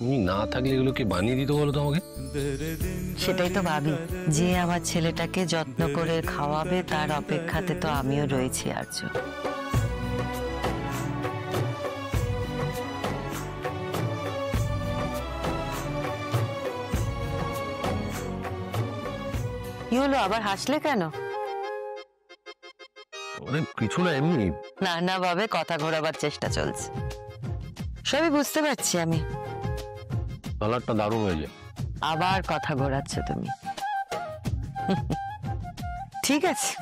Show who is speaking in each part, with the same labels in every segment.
Speaker 1: তুমি না থাকলে এগুলো কি বানিয়ে দিতে বলো তো আমাকে?
Speaker 2: সেটাই তো ভাবি, যে আমার ছেলেটাকে যত্ন করে খাওয়াবে তার অপেক্ষাতে তো আমিও রয়েছি আর্য। কি হলো, আবার হাসলে কেন?
Speaker 1: কিছু না, এমনি।
Speaker 2: না না ভাবে কথা ঘোরাবার চেষ্টা চলছে, সবই বুঝতে পারছি আমি।
Speaker 1: কালারটা দারুণ হয়েছে।
Speaker 2: আবার কথা ঘোরাচ্ছ তুমি। ঠিক আছে,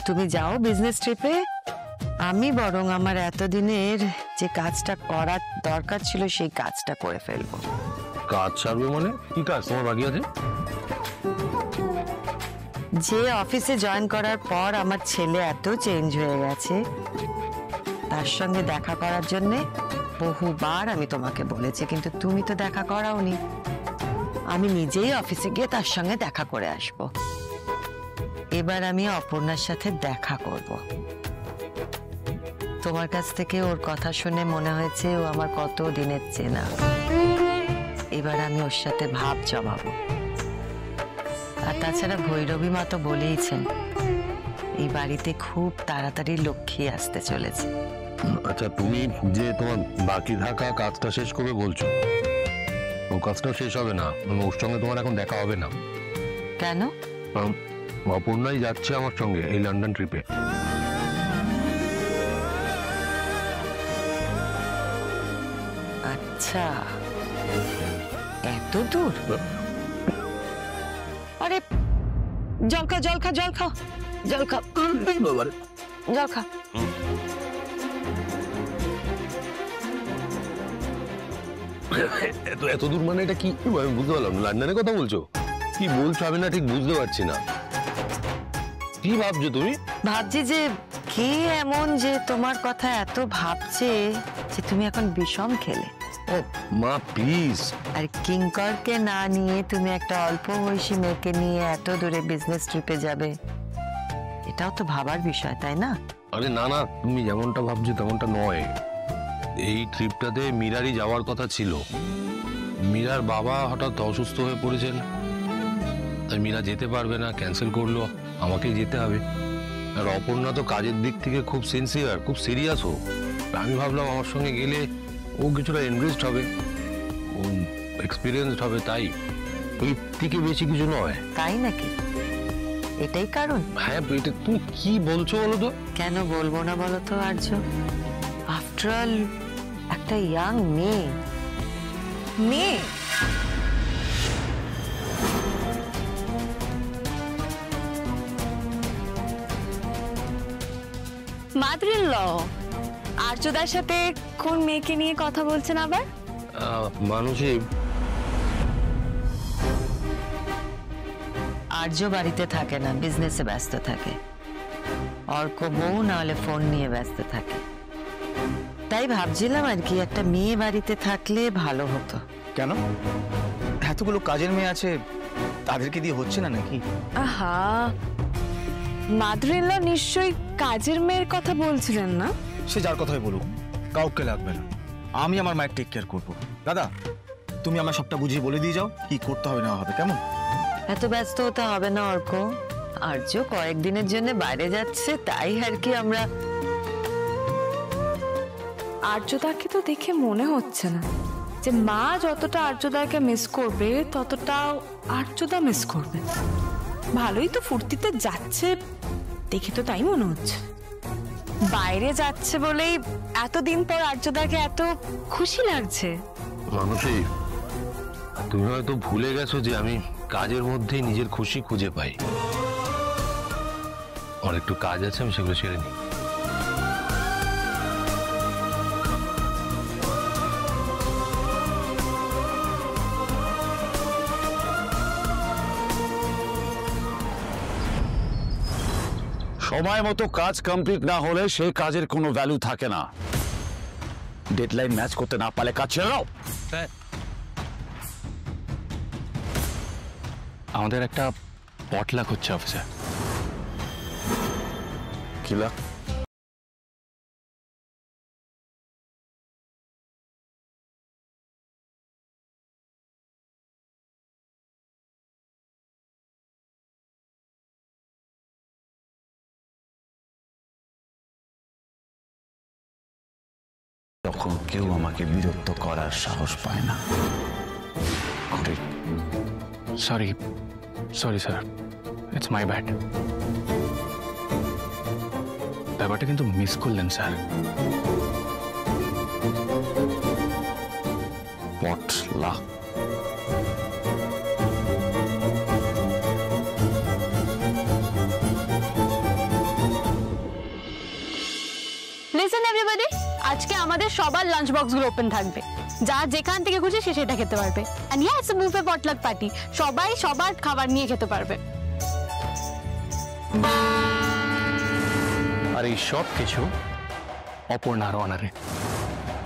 Speaker 2: তুমি যাও বিজনেস ট্রিপে, আমি বরং আমার এতদিনের যে কাজটা করার দরকার ছিল সেই কাজটা করে ফেলবো।
Speaker 1: কাজ ছাড়বে মানে? কি কাজ তোমার বাকি আছে?
Speaker 2: যে অফিসে জয়েন করার পর আমার ছেলে এত চেঞ্জ হয়ে গেছে, তার সঙ্গে দেখা করার জন্যে বহুবার আমি তোমাকে বলেছি, কিন্তু তুমি তো দেখা করাওনি। আমি নিজেই অফিসে গিয়ে তার সঙ্গে দেখা করে আসব। এবার আমি অপর্ণার সাথে দেখা করব। তোমার কাছ থেকে ওর কথা শুনে মনে হয়েছে ও আমার কত দিনের চেনা। এবার আমি ওর সাথে ভাব জমাবো। আর তাছাড়া ভৈরবী মা তো বলেইছেন এই বাড়িতে খুব তাড়াতাড়ি লক্ষ্মী আসতে চলেছে।
Speaker 1: আচ্ছা, তুমি যে তোমার বাকি থাকা কাজটা শেষ করবে বলছো, ও কাজটা শেষ হবে না, ওর সঙ্গে তোমার এখন দেখা হবে না।
Speaker 2: কেন?
Speaker 1: অপর্ণাই যাচ্ছে আমার সঙ্গে এই লন্ডন ট্রিপে।
Speaker 2: আচ্ছা, এত দূর? আরে জল খা, জল খা, জল খাও, জল খাও, জল খা।
Speaker 1: এত দূর মানে এটা কি? আমি বুঝতে পারলাম। লন্ডনের কথা বলছো? কি বলছো আমি না ঠিক বুঝতে পারছি না। কি ভাবছো তুমি?
Speaker 2: ভাবছি যে কে এমন যে তোমার কথা এত ভাবছে যে তুমি এখন বিষম খেলে।
Speaker 1: ও মা প্লিজ।
Speaker 2: আর কিঙ্করকে না নিয়ে তুমি একটা অল্প বয়সী মেয়েকে নিয়ে এত দূরে বিজনেস ট্রিপে যাবে, এটাও তো ভাবার বিষয়, তাই না?
Speaker 1: আরে না না, তুমি যেমনটা ভাবছো তেমনটা নয়। এই ট্রিপটাতে মীরারই যাওয়ার কথা ছিল। মীরার বাবা হঠাৎ অসুস্থ হয়ে পড়েছেন, তাই মীরা যেতে পারবে না, ক্যান্সেল করলো, আমাকেই যেতে হবে। আর অপর্ণা তো কাজের দিক থেকে খুব সিনসিয়ার, খুব সিরিয়াস হোক। আমি ভাবলাম আমার সঙ্গে গেলে ও কিছুটা এনগেজড হবে, ও এক্সপিরিয়েন্সড হবে, তাই ওই থেকে বেশি কিছু নয়।
Speaker 2: তাই নাকি? এটাই কারণ?
Speaker 1: হ্যাঁ, এটা তুমি কি বলছো বলো তো?
Speaker 2: কেন বলবো না বলো তো আর্য? আফটার অল একটা ইয়াং মেয়ে।
Speaker 3: মাদার-ইন-ল, আর্যদার সাথে কোন মেয়েকে নিয়ে কথা বলছেন আবার?
Speaker 1: মানুষই।
Speaker 2: আর্য বাড়িতে থাকে না, বিজনেসে ব্যস্ত থাকে। অর্ক বউ না হলে ফোন নিয়ে ব্যস্ত থাকে। তাই ভাবছিলাম আর কি, একটা মেয়ে বাড়িতে থাকলে ভালো হতো।
Speaker 4: কেন? এতগুলো কাজের মেয়ে আছে, তাদেরকে দিয়ে হচ্ছে না নাকি?
Speaker 3: আহা, মাদার-ইন-ল নিশ্চয়ই কাজের মেয়ের কথা বলছিলেন না?
Speaker 4: সে যার কথাই বলুক, কাউকে লাগবে না, আমি আমার মায়ের টেক কেয়ার করবো। দাদা, তুমি আমার সবটা বুঝিয়ে বলে দিয়ে যাও কি করতে হবে না হবে, কেমন?
Speaker 2: এত ব্যস্ত হতে হবে না অর্ক। আর্য কয়েকদিনের জন্য বাইরে যাচ্ছে, তাই আর কি আমরা।
Speaker 3: আর্যদাকে তো দেখে মনে হচ্ছে না যে মা যতটা আর্যদাকে মিস করবে ততটাও আর্যদা মিস করবে। ভালোই তো ফুর্তিতে যাচ্ছে, দেখে তো তাই মনে হচ্ছে। বাইরে যাচ্ছে বলেই এতদিন পর আর্যদাকে এত খুশি লাগছে।
Speaker 1: মানুষই, তুমি হয়তো ভুলে গেছো যে আমি কাজের মধ্যেই নিজের খুশি খুঁজে পাই। আর একটু কাজ আছে, আমি সেগুলো ছেড়ে নিই।
Speaker 5: সময় মতো কাজ কমপ্লিট না হলে সেই কাজের কোনো ভ্যালু থাকে না। ডেডলাইন ম্যাচ করতে না পারলে কাজ ছেড়ে দাও।
Speaker 4: আমাদের একটা পটলাক হচ্ছে অফিসে।
Speaker 5: কি লাগ? তখন কেউ আমাকে বিরক্ত করার সাহস পায় না।
Speaker 6: Sorry sorry sir, it's my bad. ব্যাপারটা কিন্তু মিস করলেন স্যার।
Speaker 5: পটলা
Speaker 7: লিসেন এভরিবডি, আজকে আমাদের সবার লাঞ্চ বক্সগুলো ওপেন থাকবে। যা যেখান থেকে খুশি সে সেটা খেতে পারবে। And yeah, it's a buffet potluck party. সবাই সবার খাবার নিয়ে খেতে পারবে।
Speaker 6: আর এই সব কিছু অপর্ণার অনারে।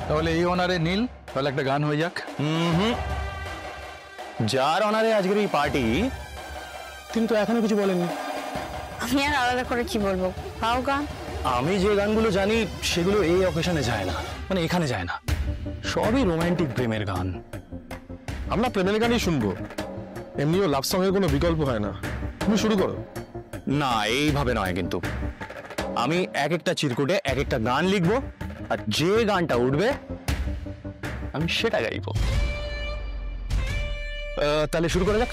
Speaker 6: তাহলে এই অনারে নীল, তাহলে একটা গান হয়ে যাক। যার অনারে আজকের এই পার্টি, তিনি তো এখনো কিছু বলেননি।
Speaker 7: আমি আর আলাদা করে কি বলবো, পাও গান।
Speaker 6: আমি যে গানগুলো জানি সেগুলো এই অকেশনে যায় না, মানে এখানে যায় না। সবই রোমান্টিক প্রেমের গান।
Speaker 8: আমরা প্রেমের গানই শুনবো, এমনিও লাভ সং এর কোনো বিকল্প হয় না। তুমি শুরু করো।
Speaker 6: না, এইভাবে নয় কিন্তু। আমি এক একটা চিরকুটে এক একটা গান লিখবো, আর যে গানটা উঠবে আমি সেটা গাইবো। তাহলে শুরু করা যাক।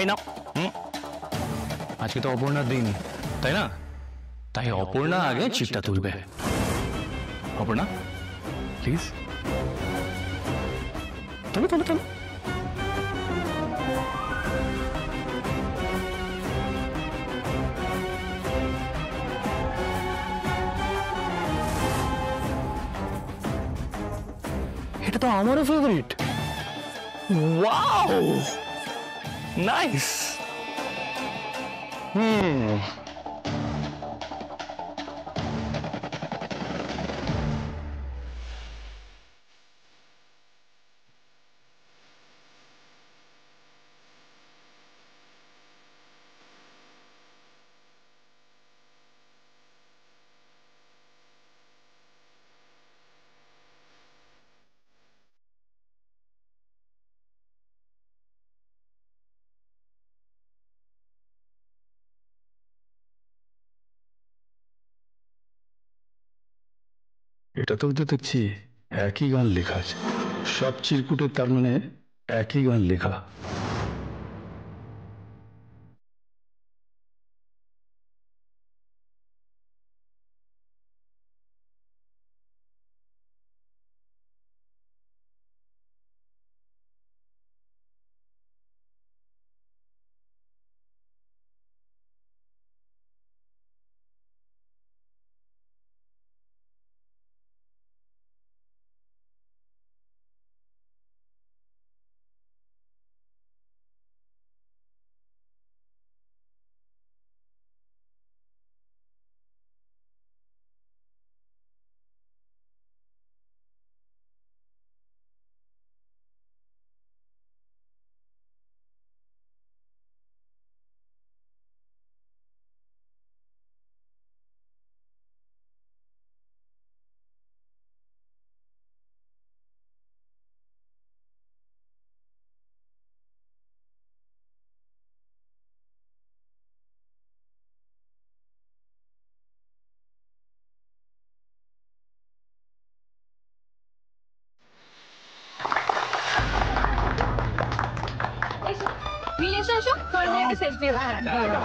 Speaker 6: এই নাও। আজকে তো অপর্ণার দিন, তাই না? তাই অপর্ণা আগে চিপটা তুলবে। অপর্ণা প্লিজ, তোলো তোলো তোলো। এটা তো আমারও ফেভারিট। Wow, nice.
Speaker 9: এটাতেও তো দেখছি একই গান লেখা আছে। সব চিরকুটে তার মানে একই গান লেখা।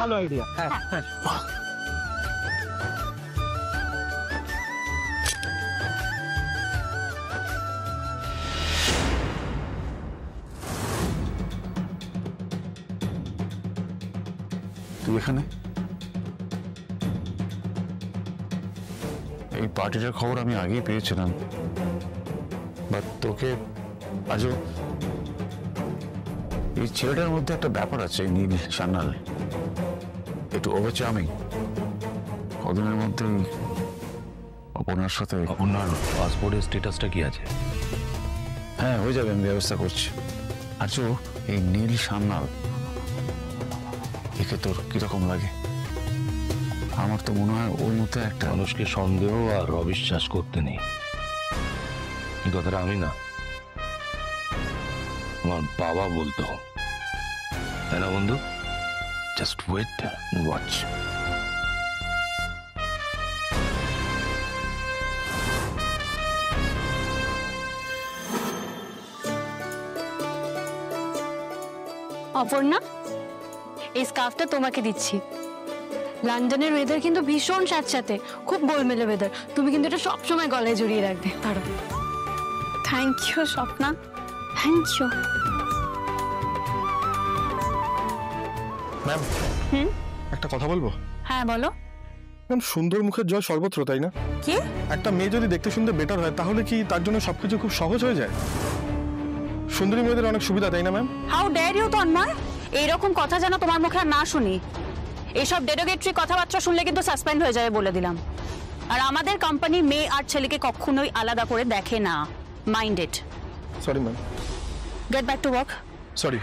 Speaker 4: ভালো আইডিয়া। হ্যাঁ হ্যাঁ,
Speaker 5: তুই এখানে? এই পার্টিটার খবর আমি আগেই পেয়েছিলাম, বাট তোকে আজও এই ছেলেটার মধ্যে একটা ব্যাপার আছে। নীল সান্যাল একটু ওভার চার্মিং। কদিনের মধ্যে অপর্ণার সাথে।
Speaker 1: অপর্ণার পাসপোর্টের স্ট্যাটাসটা কি আছে?
Speaker 5: হ্যাঁ, হয়ে যাবে, আমি ব্যবস্থা করছি। আর এই নীল সান্যাল, একে তোর কিরকম লাগে? আমার তো মনে হয় ওর মতো একটা
Speaker 1: মানুষকে সন্দেহ আর অবিশ্বাস করতে নেই, এই কথাটা আমি না, আমার বাবা বলতো, তাই না বন্ধু? Just wait watch.
Speaker 7: অপর্ণা, এই স্কার্ফটা তোমাকে দিচ্ছি। লন্ডনের ওয়েদার কিন্তু ভীষণ স্যাঁতস্যাঁতে, খুব গোলমেলে ওয়েদার। তুমি কিন্তু এটা সবসময় গলায় জড়িয়ে রাখবে। ধরো। Thank you Swapna, thank you.
Speaker 8: Ma'am, একটা কথা বলবো?
Speaker 7: হ্যাঁ বলো।
Speaker 8: ম্যাম, সুন্দর মুখের জয় সর্বত্র, তাই না?
Speaker 7: কি?
Speaker 8: একটা মেয়ে যদি দেখতে শুনতে বেটার হয়, তাহলে কি তার জন্য সবকিছু খুব সহজ হয়ে যায়? সুন্দরী মেয়েদের অনেক সুবিধা, তাই না ma'am?
Speaker 10: How dare you Tanmoy, এইরকম কথা যেন তোমার মুখে আর না শুনি। এইসব ডেরোগেটরি কথাবার্তা শুনলে কিন্তু সাসপেন্ড হয়ে যাবে বলে দিলাম। আর আমাদের কোম্পানি মেয়ে আর ছেলেকে কখনোই আলাদা করে দেখে না। Mind it.
Speaker 8: Sorry ma'am.
Speaker 10: Get back to work.
Speaker 8: Sorry.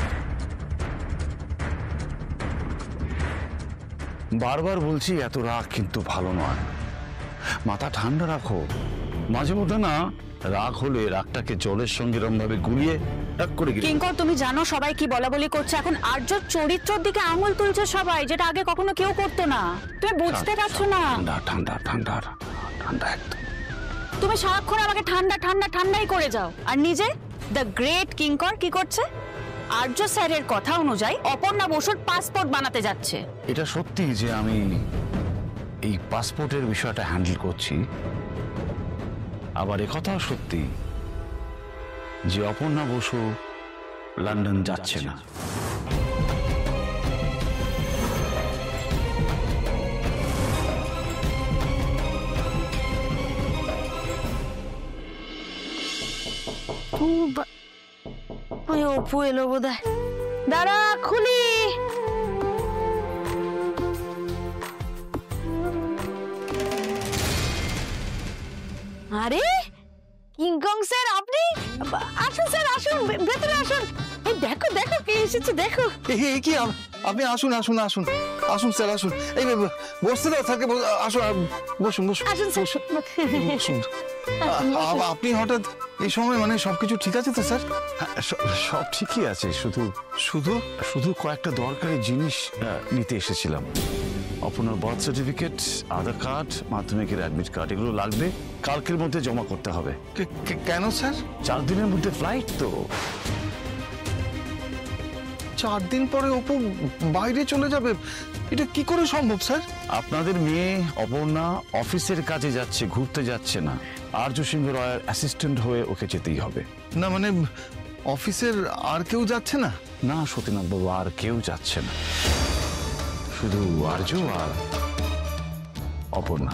Speaker 5: বারবার বলছি এত রাগ কিন্তু ভালো নয়, মাথা ঠান্ডা রাখো। মাঝে মধ্যে না রাগ হলে রাগটাকে জলের সঙ্গে এরকম ভাবে গুলিয়ে টাক করে গিয়ে।
Speaker 10: কিঙ্কর, তুমি জানো সবাই কি বলা বলি করছে? এখন আর্যর চরিত্রের দিকে আঙুল তুলছে সবাই, যেটা আগে কখনো কেউ করতো না। তুমি বুঝতে পারছো না?
Speaker 5: ঠান্ডা ঠান্ডা ঠান্ডা ঠান্ডা একদম।
Speaker 10: তুমি সারাক্ষণ আমাকে ঠান্ডা ঠান্ডা ঠান্ডাই করে যাও, আর নিজে দ্য গ্রেট কিঙ্কর কি করছে? আর্য স্যারের কথা অনুযায়ী অপর্ণা বসুর পাসপোর্ট বানাতে যাচ্ছে।
Speaker 5: এটা সত্যি যে আমি এই পাসপোর্টের বিষয়টা হ্যান্ডেল করছি, আবার একথাও সত্যি যে অপর্ণা বসু লন্ডন যাচ্ছে না।
Speaker 2: ওই অপু এলো বোধহয়।
Speaker 10: দাঁড়া, খুলি।
Speaker 2: আরে কিংকং স্যার, আপনি? আসুন স্যার, আসুন, ভেতরে আসুন। এই দেখো দেখো কে এসেছে, দেখো।
Speaker 4: এই কি আপনি আসুন আসুন আসুন আসুন স্যার, আসুন। এই বসতে দাও স্যারকে, আসুন বসুন বসুন
Speaker 2: আসুন স্যার।
Speaker 4: বসুন। আপনি হঠাৎ এই সময়, মানে সবকিছু ঠিক আছে তো স্যার?
Speaker 5: হ্যাঁ, সব ঠিকই আছে, শুধু
Speaker 4: শুধু
Speaker 5: শুধু কয়েকটা দরকারি জিনিস নিতে এসেছিলাম। আপনার বার্থ সার্টিফিকেট, আধার কার্ড, মাধ্যমিকের অ্যাডমিট কার্ড, এগুলো লাগবে। কালকের মধ্যে জমা করতে হবে।
Speaker 4: কেন স্যার?
Speaker 5: 4 দিনের মধ্যে ফ্লাইট তো।
Speaker 4: 4 দিন পরে অপু বাইরে চলে যাবে, এটা কি করে সম্ভব স্যার?
Speaker 5: আপনাদের মেয়ে অপর্ণা অফিসের কাজে যাচ্ছে, ঘুরতে যাচ্ছে না। আর্য সিংহ রায়ের অ্যাসিস্ট্যান্ট হয়ে ওকে যেতেই হবে।
Speaker 4: না মানে অফিসের আর কেউ যাচ্ছে না?
Speaker 5: না সতীনাথ বাবু, আর কেউ যাচ্ছে না, শুধু আর্য আর অপর্ণা।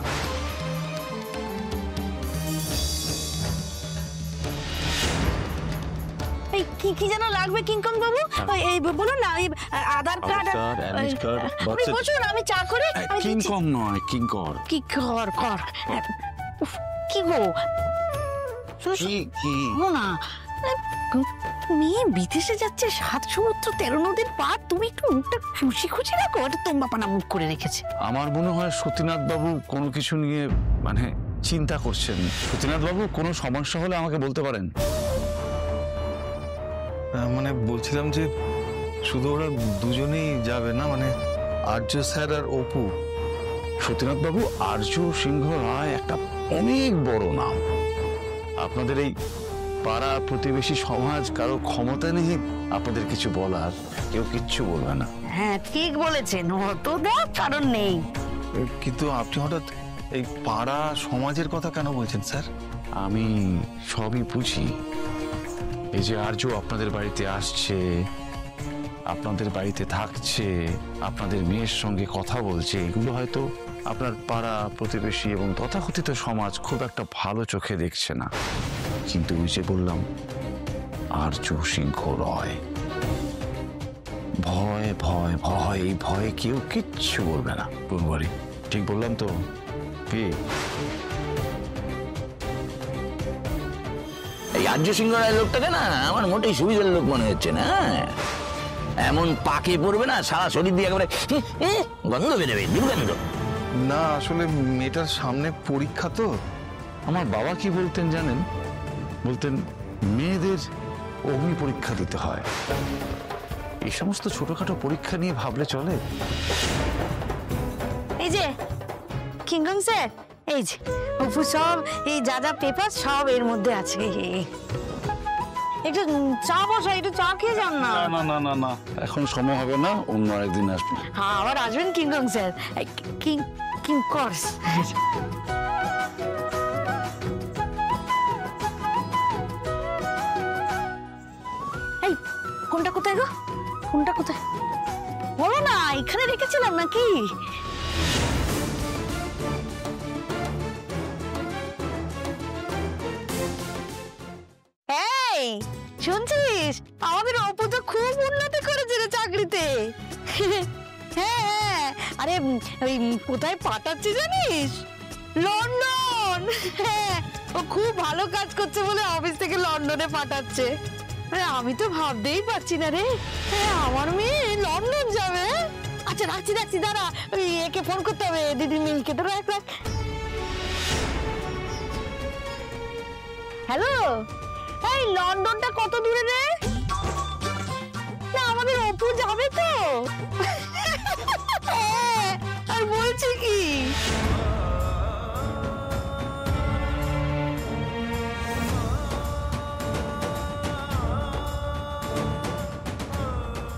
Speaker 2: এই কি কি যেন লাগবে কিংকং বাবু? এই বলুন না, এই আধার কার্ড,
Speaker 5: অ্যাডমিট কার্ড, বার্থ
Speaker 2: আপনি বসুন, আমি চা করে
Speaker 5: কিংকং নয়, কিঙ্কর।
Speaker 2: কি কর কর। উফ, কি গো, শোনো না, মেয়ে বিদেশে যাচ্ছে, 7 সমুদ্র 13 নদীর পার, তুমি একটু মুখটা খুশি খুশি রাখো। এটা তোমাপানা মুখ করে রেখেছে।
Speaker 5: আমার মনে হয় সতীনাথ বাবু কোনো কিছু নিয়ে মানে চিন্তা করছেন। সতীনাথ বাবু, কোনো সমস্যা হলে আমাকে বলতে পারেন।
Speaker 4: মানে বলছিলাম যে শুধু ওরা দুজনেই যাবে না, মানে আর্য স্যার আর অপু?
Speaker 5: সতীনাথ বাবু, আর্য সিংহ রায় একটা অনেক বড় নাম। আপনাদের এই পাড়া প্রতিবেশী সমাজ কারো ক্ষমতা নেই আপনাদের কিছু বলার, কেউ কিচ্ছু বলবে না।
Speaker 2: হ্যাঁ ঠিক বলেছেন, অত দেওয়ার কারণ নেই।
Speaker 4: কিন্তু আপনি হঠাৎ এই পাড়া সমাজের কথা কেন বলছেন স্যার?
Speaker 5: আমি সবই বুঝি। এই যে আর্য আপনাদের বাড়িতে আসছে, আপনাদের বাড়িতে থাকছে, আপনাদের মেয়ের সঙ্গে কথা বলছে, এগুলো হয়তো আপনার পাড়া প্রতিবেশী এবং তথাকথিত সমাজ খুব একটা ভালো চোখে দেখছে না। কিন্তু ওই যে বললাম, আর্য সিংহ রয়, ভয় ভয় ভয়, এই ভয়ে কেউ কিচ্ছু বলবে না। পূর্বারি ঠিক বললাম তো? কি
Speaker 11: এই আর্য সিংহ রায়ের লোকটাকে না আমার মোটেই সুবিধার লোক মনে হচ্ছে না। এমন পাকে পড়বে না, সারা শরীর দিয়ে একেবারে গন্ধ বেরোবে, দুর্গন্ধ।
Speaker 5: না আসলে মেয়েটার সামনে পরীক্ষা তো। আমার বাবা কি বলতেন জানেন? বলতেন মেয়েদের অগ্নি পরীক্ষা দিতে হয়। এই সমস্ত ছোটখাটো পরীক্ষা নিয়ে ভাবলে চলে?
Speaker 2: এই যে কিংকং স্যার, এই যে অপু সব এই যা যা পেপার সব এর মধ্যে আছে। একটু চা বসা, একটু চা খেয়ে যান না।
Speaker 5: না না না না, এখন সময় হবে না, অন্য আরেকদিন আসবো।
Speaker 2: হ্যাঁ, আবার আসবেন কিংকং স্যার। কিংকর্স এই ফোনটা কোথায় গো? ফোনটা কোথায় বলো না, এখানে রেখেছিলাম নাকি? এই শুনছিস, আমাদের অপু তো খুব উন্নতি করেছে রে চাকরিতে। হ্যাঁ, আরে ওই কোথায় পাঠাচ্ছে জানিস? লন্ডন। হ্যাঁ, ও খুব ভালো কাজ করছে বলে অফিস থেকে লন্ডনে পাঠাচ্ছে। আরে আমি তো ভাবতেই পারছি না রে, হ্যাঁ আমার মেয়ে লন্ডন যাবে। আচ্ছা রাখছি রাখছি, দাঁড়া ওই একে ফোন করতে হবে, দিদি মিলকে। তো রাখ রাখ। হ্যালো, এই লন্ডনটা কত দূরে রে? না আমাদের অপু যাবে তো। আর বলছি কি,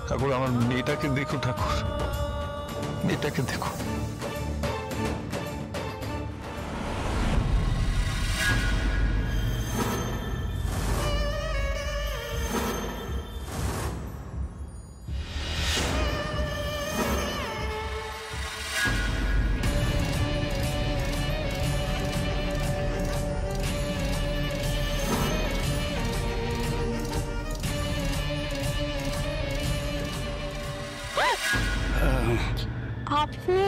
Speaker 9: ঠাকুর আমার মেয়েটাকে দেখো, ঠাকুর মেয়েটাকে দেখো।
Speaker 3: আপনি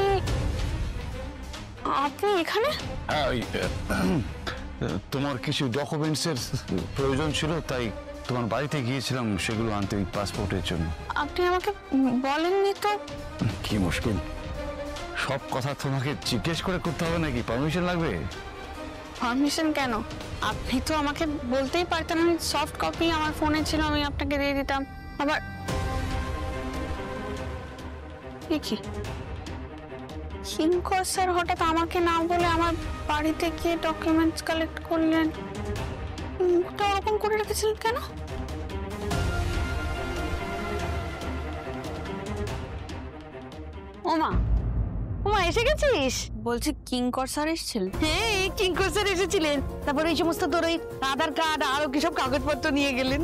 Speaker 3: আপনি এখানে?
Speaker 5: তোমার কিছু ডকুমেন্টসের প্রয়োজন ছিল, তাই তোমার বাড়িতে গিয়েছিলাম সেগুলো আনতে, পাসপোর্টের জন্য।
Speaker 3: আপনি আমাকে বলেননি তো?
Speaker 5: কি মুশকিল, সব কথা তোমাকে জিজ্ঞেস করে করতে হবে নাকি? পারমিশন লাগবে?
Speaker 3: পারমিশন কেন? আপনি তো আমাকে বলতেই পারতেন, আমি সফট কপি আমার ফোনে ছিল, আমি আপনাকে দিয়ে দিতাম। আবার কি কিংকর স্যার হঠাৎ আমাকে না বলে আমার বাড়িতে গিয়ে ডকুমেন্টস কালেক্ট করলেন? মুখটা ওরকম করে রেখেছিলেন কেন? ওমা
Speaker 2: ওমা এসে গেছিস?
Speaker 3: বলছি কিংকর স্যার এসেছিলেন?
Speaker 2: হ্যাঁ, কিংকর স্যার এসেছিলেন। তারপরে এই সমস্ত তোর ওই আধার কার্ড আরো কি সব কাগজপত্র নিয়ে গেলেন।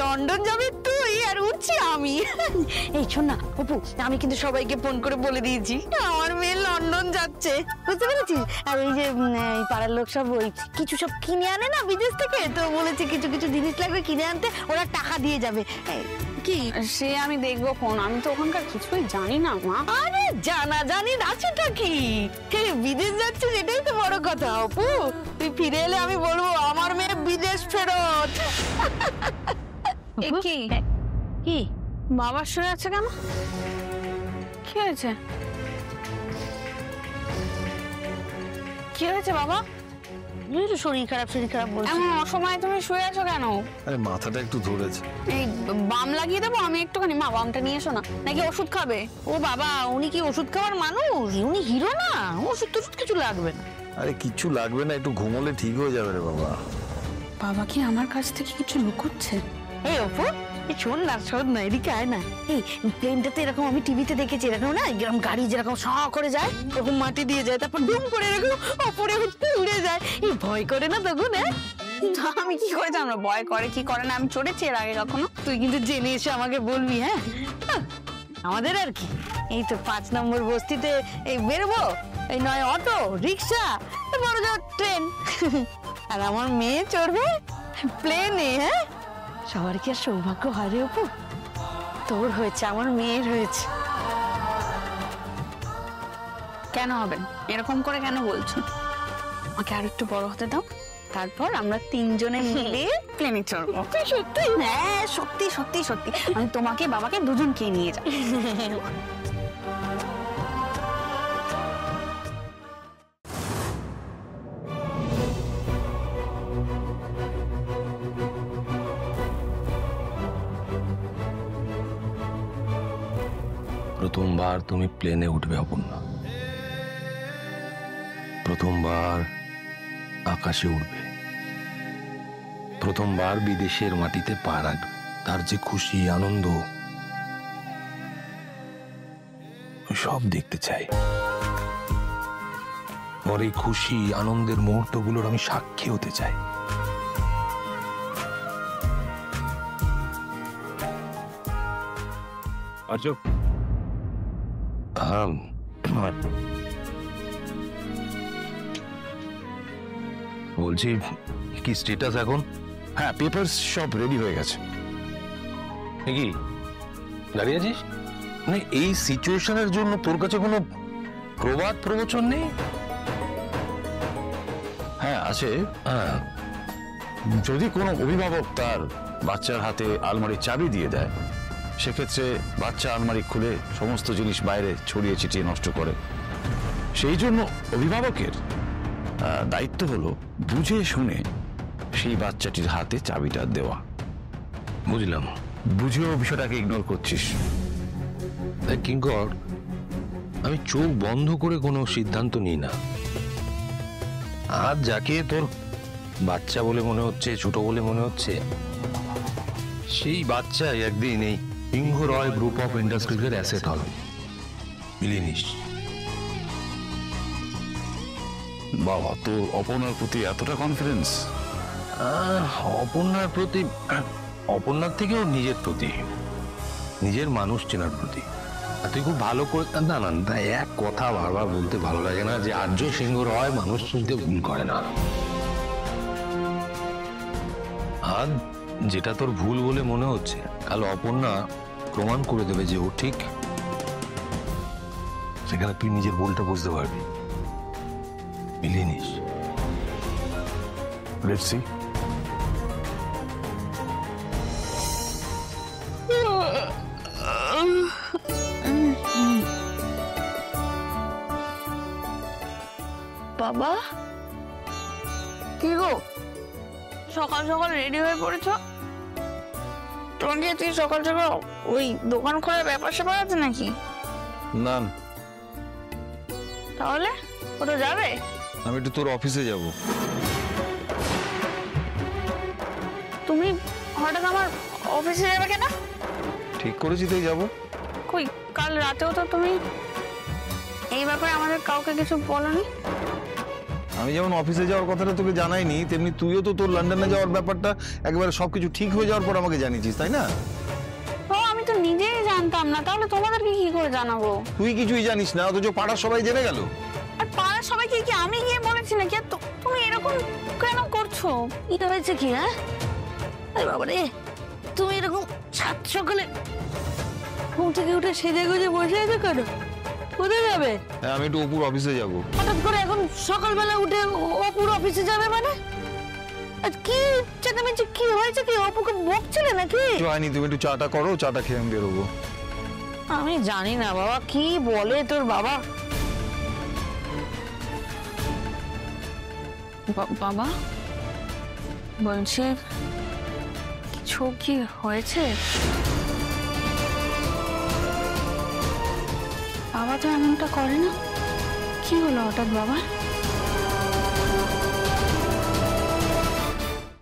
Speaker 2: লন্ডন যাবে তুই আর উঠছি আমি। এই শোন না অপু, আমি কিন্তু সবাইকে ফোন করে বলে দিয়েছি আমার মেয়ে লন্ডন যাচ্ছে, বুঝতে পেরেছিস? আর এই যে এই পাড়ার লোক সব ওই কিছু সব কিনে আনে না বিদেশ থেকে, তো বলেছে কিছু কিছু জিনিস লাগবে কিনে আনতে, ওরা টাকা দিয়ে যাবে। কি
Speaker 3: সে আমি দেখবো ফোন, আমি তো ওখানকার কিছুই জানি না মা।
Speaker 2: আরে জানা জানি আছেটা কি, বিদেশ যাচ্ছে এটাই তো বড় কথা। অপু তুই ফিরে এলে আমি বলবো আমার মেয়ে বিদেশ ফেরত।
Speaker 3: কি কি বাবা শুয়ে আছে কেন? কি হয়েছে? কি হয়েছে বাবা?
Speaker 2: শরীর খারাপ বলছি।
Speaker 3: এমন অসময়ে তুমি শুয়ে আছো কেন?
Speaker 9: আরে মাথাটা একটু ধরেছে।
Speaker 3: এই বাম লাগিয়ে দেবো আমি একটুখানি? মা বামটা নিয়ে এসো না, নাকি ওষুধ খাবে?
Speaker 2: ও বাবা, উনি কি ওষুধ খাওয়ার মানুষ? উনি হিরো না, ওষুধ টষুধ কিছু লাগবে না।
Speaker 9: আরে কিচ্ছু লাগবে না, একটু ঘুমোলে ঠিক হয়ে যাবে রে বাবা।
Speaker 3: বাবা কি আমার কাছ থেকে কিছু লুকোচ্ছে?
Speaker 2: এই অপু, শোন না এদিকে আয় না। এই প্লেনটাতে এরকম আমি টিভিতে দেখেছি, এরকম না এরকম গাড়ি যেরকম স করে যায়, ওরকম মাটি দিয়ে যায়, তারপর ডুম করে এরকম ওপরে উড়ে যায়। এই ভয় করে না তখন?
Speaker 3: আমি কি করে জানবো ভয় করে কি করে না? আমি চড়েছি এর আগে কখনো?
Speaker 2: তুই কিন্তু জেনে এসে আমাকে বলবি। হ্যাঁ, আমাদের আর কি, এই তো 5 নম্বর বস্তিতে এই বেরোবো, এই নয় অটো রিক্সা, বড় জোর ট্রেন, আর আমার মেয়ে চড়বে প্লেনে। হ্যাঁ, সবার কি আর সৌভাগ্য হয় রে অপু? তোর হয়েছে, আমার মেয়ের হয়েছে।
Speaker 3: কেন হবেন? এরকম করে কেন বলছো? আমাকে আর একটু বড় হতে দাও, তারপর আমরা 3 জনে মিলে প্লেনে চড়বো।
Speaker 2: সত্যি?
Speaker 3: হ্যাঁ সত্যি সত্যি সত্যি, আমি তোমাকে বাবাকে দুজনকে নিয়ে যাবো।
Speaker 1: প্রথমবার তুমি প্লেনে উঠবে অপর্ণা, প্রথমবার আকাশে উঠবে, প্রথমবার বিদেশের মাটিতে পা রাখবে। তার যে খুশি আনন্দ সব দেখতে চাই। ওর এই খুশি আনন্দের মুহূর্তগুলোর আমি সাক্ষী হতে চাই।
Speaker 5: আর্য,
Speaker 1: বলছি কি স্ট্যাটাস এখন?
Speaker 5: হ্যাঁ, পেপারস সব রেডি হয়ে গেছে।
Speaker 1: কি দাঁড়িয়ে আছিস? মানে এই সিচুয়েশনের জন্য তোর কাছে কোনো প্রবাদ প্রবচন নেই?
Speaker 5: হ্যাঁ আছে।
Speaker 1: হ্যাঁ,
Speaker 5: যদি কোনো অভিভাবক তার বাচ্চার হাতে আলমারির চাবি দিয়ে দেয়, সেক্ষেত্রে বাচ্চা আলমারি খুলে সমস্ত জিনিস বাইরে ছড়িয়ে ছিটিয়ে নষ্ট করে। সেই জন্য অভিভাবকের দায়িত্ব হলো বুঝে শুনে সেই বাচ্চাটির হাতে চাবিটা দেওয়া।
Speaker 1: বুঝলাম।
Speaker 5: বুঝেও বিষয়টাকে ইগনোর করছিস।
Speaker 1: কিঙ্কর, আমি চোখ বন্ধ করে কোনো সিদ্ধান্ত নিই না। আজ যাকে তোর বাচ্চা বলে মনে হচ্ছে, ছোট বলে মনে হচ্ছে, সেই বাচ্চাই একদিন এই সিংহ রয় গ্রুপ অফ ইন্ডাস্ট্রিজের অ্যাসেট হবে। মিলিয়ে নিস।
Speaker 5: বাবা, তোর অপর্ণার প্রতি এতটা কনফিডেন্স?
Speaker 1: অপর্ণার প্রতি, অপর্ণার থেকেও নিজের প্রতি, নিজের মানুষ চেনার প্রতি। আর তুই খুব ভালো করে, না না তাই এক কথা বারবার বলতে ভালো লাগে না যে আর্য সিংহ রয় মানুষ চিনতে ভুল করে না। আর যেটা তোর ভুল বলে মনে হচ্ছে, কাল অপর্ণা প্রমাণ করে দেবে যে ও ঠিক। সেখানে তুই নিজের ভুলটা বুঝতে পারবি। মিলিয়ে নিস।
Speaker 5: Let's see.
Speaker 3: বাবা, কি গো সকাল সকাল রেডি হয়ে পড়েছ? তোমার কি তুই সকাল সকাল ওই দোকান খোলার ব্যাপার স্যাপার আছে নাকি?
Speaker 4: না,
Speaker 3: তাহলে কোথাও যাবে?
Speaker 4: আমি একটু তোর অফিসে যাব।
Speaker 3: তুমি হঠাৎ আমার অফিসে যাবে কেন?
Speaker 4: ঠিক করেছি তাই যাব।
Speaker 3: কই কাল রাতেও তো তুমি এই ব্যাপারে আমাদের কাউকে কিছু বলনি।
Speaker 4: আমি যেমন অফিসে যাওয়ার কথাটা তোকে জানাইনি, তেমনি তুইও তো তোর লন্ডনে যাওয়ার ব্যাপারটা একবারে সবকিছু ঠিক হয়ে যাওয়ার পর আমাকে জানিয়েছিস, তাই না?
Speaker 3: ও, আমি তো নিজেই জানতাম না, তাহলে তোমাদেরকে কি করে জানাবো?
Speaker 4: তুই কিছুই জানিস না, অথচ পাড়ার সবাই জেনে গেল।
Speaker 3: আর পাড়ার সবাইকে কি আমি গিয়ে বলেছি নাকি? আর তুমি এরকম কেন করছো?
Speaker 12: এটা হয়েছে কি? হ্যাঁ, আরে বাবা রে, তুমি এরকম সাত সকালে ঘুম থেকে উঠে সেজে গুজে বসে আছো কেন? কোথায় যাবে?
Speaker 4: হ্যাঁ, আমি একটু অপুর অফিসে যাব।
Speaker 12: হঠাৎ করে এখন সকালবেলা উঠে অপুর অফিসে যাবে মানে? আর কি চেঁচামেচি কি হয়েছে? কি অপুকে বকছিলে নাকি?
Speaker 4: হয়নি, তুমি একটু চাটা করো, চাটা খেয়ে আমি বেরোবো।
Speaker 12: আমি জানি না বাবা, কি বলে তোর বাবা।
Speaker 3: বাবা বলছে কিছু কি হয়েছে? বাবা তো এমনটা করে না। কি হলো হঠাৎ বাবা?